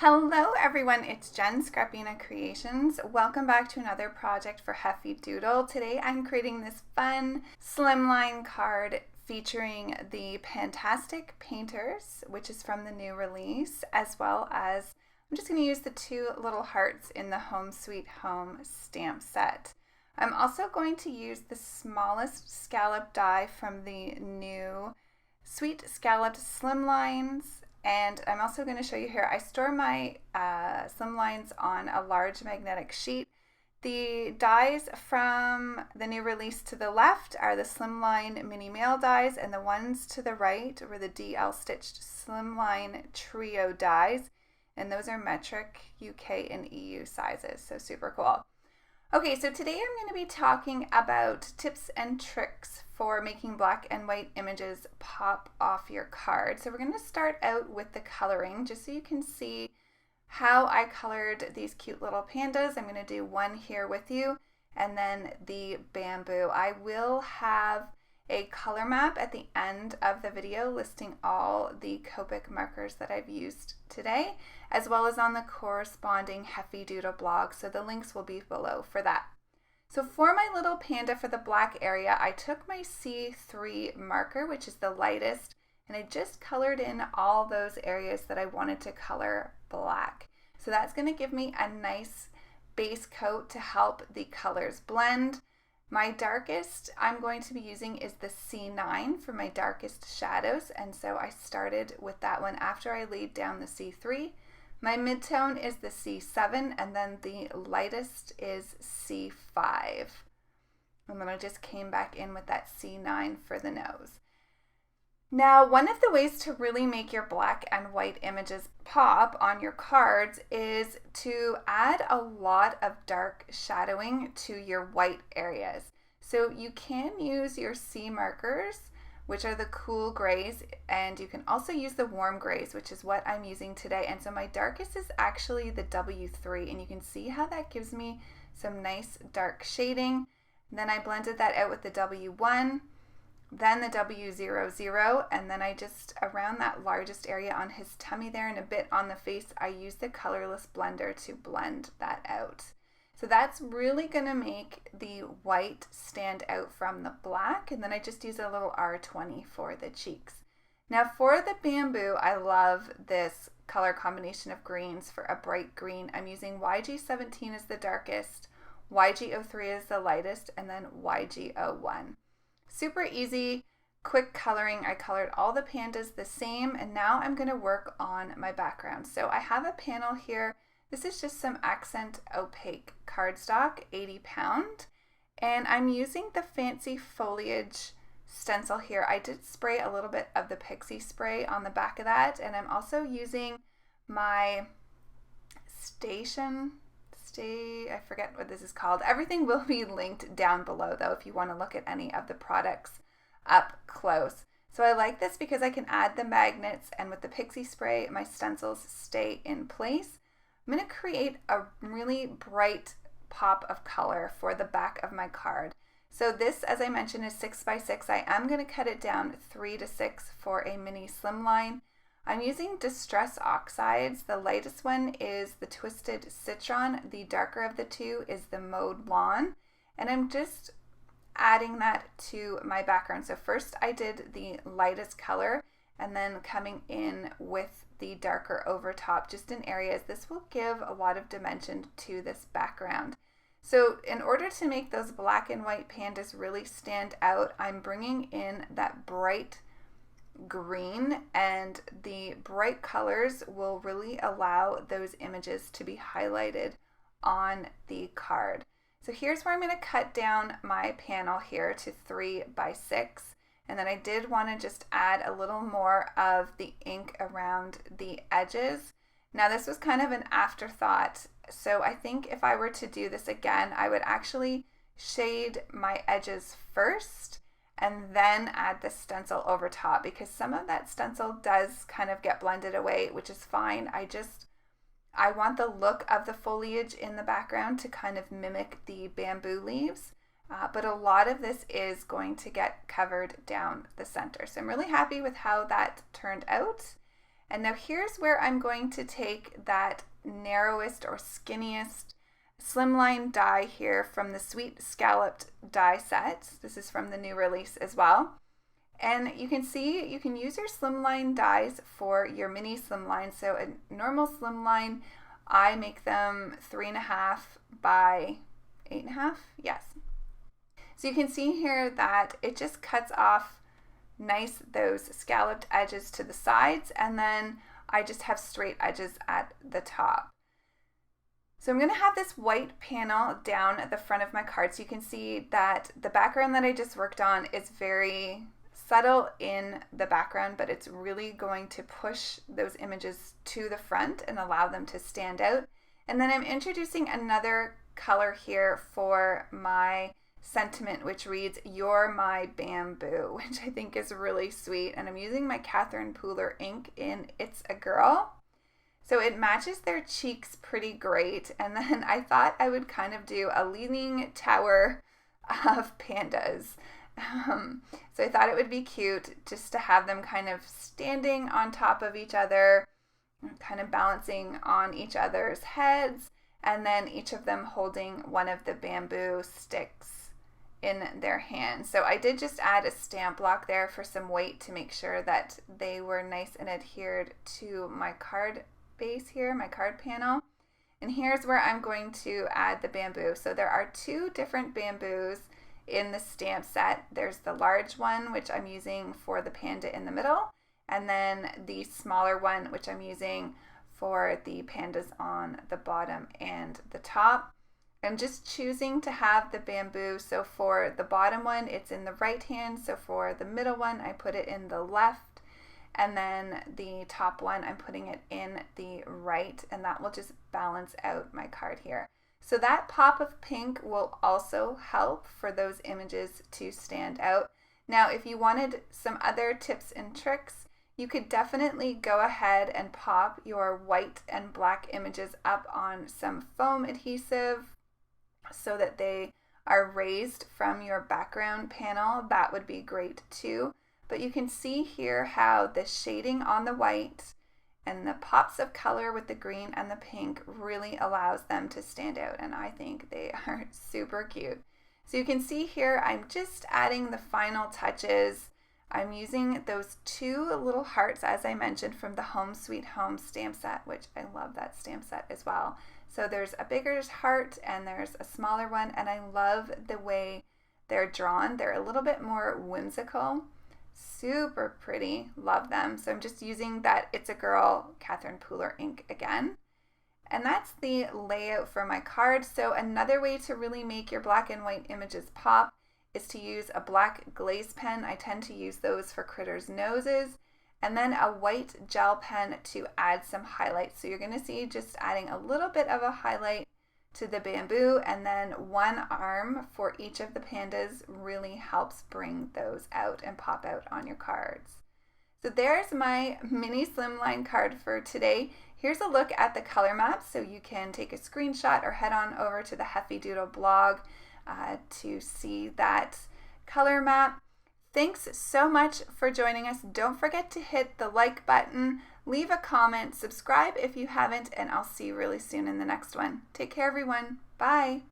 Hello everyone, it's Jenn Bena Creations. Welcome back to another project for heffydoodle. Today I'm creating this fun slimline card featuring the Pandtastic Painters, which is from the new release, as well as I'm just going to use the two little hearts in the Home Sweet Home stamp set. I'm also going to use the smallest scallop die from the new Sweet Scalloped Slimlines. And I'm also going to show you here, I store my slimlines on a large magnetic sheet. The dies from the new release to the left are the Slimline Mini Mail dies, and the ones to the right were the DL Stitched Slimline Trio dies. And those are metric UK and EU sizes, so super cool. Okay, so today I'm going to be talking about tips and tricks for making black and white images pop off your card. So we're going to start out with the coloring, just so you can see how I colored these cute little pandas. I'm going to do one here with you, and then the bamboo. I will have a color map at the end of the video listing all the Copic markers that I've used today, as well as on the corresponding heffydoodle blog, so the links will be below for that. So for my little panda for the black area, I took my C3 marker, which is the lightest, and I just colored in all those areas that I wanted to color black. So that's going to give me a nice base coat to help the colors blend. My darkest I'm going to be using is the C9 for my darkest shadows, and so I started with that one after I laid down the C3. My midtone is the C7, and then the lightest is C5. And then I just came back in with that C9 for the nose. Now, one of the ways to really make your black and white images pop on your cards is to add a lot of dark shadowing to your white areas. So you can use your C markers, which are the cool grays, and you can also use the warm grays, which is what I'm using today. And so my darkest is actually the W3, and you can see how that gives me some nice dark shading. And then I blended that out with the W1, then the W00, and then I just, around that largest area on his tummy there and a bit on the face, I used the colorless blender to blend that out. So that's really going to make the white stand out from the black, and then I just use a little R20 for the cheeks. Now for the bamboo, I love this color combination of greens for a bright green. I'm using YG17 as the darkest, YG03 is the lightest, and then YG01. Super easy, quick coloring. I colored all the pandas the same, and now I'm going to work on my background. So I have a panel here. This is just some accent opaque cardstock, 80 pound, and I'm using the fancy Foliage stencil here. I did spray a little bit of the Pixie Spray on the back of that, and I'm also using my I forget what this is called. Everything will be linked down below though if you want to look at any of the products up close. So I like this because I can add the magnets, and with the Pixie Spray, my stencils stay in place. I'm going to create a really bright pop of color for the back of my card. So this, as I mentioned, is 6 by 6. I am going to cut it down 3 to 6 for a mini slimline. I'm using Distress Oxides. The lightest one is the Twisted Citron. The darker of the two is the Mowed Lawn. And I'm just adding that to my background. So first I did the lightest color, and then coming in with the darker over top just in areas. This will give a lot of dimension to this background. So in order to make those black and white pandas really stand out, I'm bringing in that bright green, and the bright colors will really allow those images to be highlighted on the card. So here's where I'm going to cut down my panel here to 3 by 6. And then I did want to just add a little more of the ink around the edges. Now this was kind of an afterthought, so I think if I were to do this again, I would actually shade my edges first and then add the stencil over top, because some of that stencil does kind of get blended away, which is fine. I want the look of the foliage in the background to kind of mimic the bamboo leaves. But a lot of this is going to get covered down the center. So I'm really happy with how that turned out. And now here's where I'm going to take that narrowest or skinniest Slimline die here from the Sweet Scalloped die set. This is from the new release as well. And you can see you can use your Slimline dies for your mini Slimline. So a normal Slimline, I make them 3.5 by 8.5. Yes. So you can see here that it just cuts off nice those scalloped edges to the sides, and then I just have straight edges at the top. So I'm going to have this white panel down at the front of my card, so you can see that the background that I just worked on is very subtle in the background, but it's really going to push those images to the front and allow them to stand out. And then I'm introducing another color here for my sentiment, which reads, "You're my bamboo," which I think is really sweet. And I'm using my Catherine Pooler ink in It's a Girl. So it matches their cheeks pretty great. And then I thought I would kind of do a leaning tower of pandas. So I thought it would be cute just to have them kind of standing on top of each other, kind of balancing on each other's heads, and then each of them holding one of the bamboo sticks in their hands. So I did just add a stamp block there for some weight to make sure that they were nice and adhered to my card base here, my card panel. And here's where I'm going to add the bamboo. So there are 2 different bamboos in the stamp set. There's the large one, which I'm using for the panda in the middle, and then the smaller one, which I'm using for the pandas on the bottom and the top. I'm just choosing to have the bamboo. So for the bottom one, it's in the right hand. So for the middle one, I put it in the left. And then the top one, I'm putting it in the right. And that will just balance out my card here. So that pop of pink will also help for those images to stand out. Now, if you wanted some other tips and tricks, you could definitely go ahead and pop your white and black images up on some foam adhesive so that they are raised from your background panel. That would be great too. But you can see here how the shading on the white and the pops of color with the green and the pink really allows them to stand out, and I think they are super cute. So you can see here I'm just adding the final touches. I'm using those 2 little hearts, as I mentioned, from the Home Sweet Home stamp set, which I love that stamp set as well. So there's a bigger heart and there's a smaller one, and I love the way they're drawn. They're a little bit more whimsical. Super pretty, love them. So I'm just using that It's a Girl Catherine Pooler ink again. And that's the layout for my card. So another way to really make your black and white images pop is to use a black glaze pen. I tend to use those for critters' noses. And then a white gel pen to add some highlights. So you're going to see just adding a little bit of a highlight to the bamboo, and then one arm for each of the pandas really helps bring those out and pop out on your cards. So there's my mini Slimline card for today. Here's a look at the color map, so you can take a screenshot or head on over to the heffydoodle blog to see that color map. Thanks so much for joining us. Don't forget to hit the like button, leave a comment, subscribe if you haven't, and I'll see you really soon in the next one. Take care, everyone. Bye.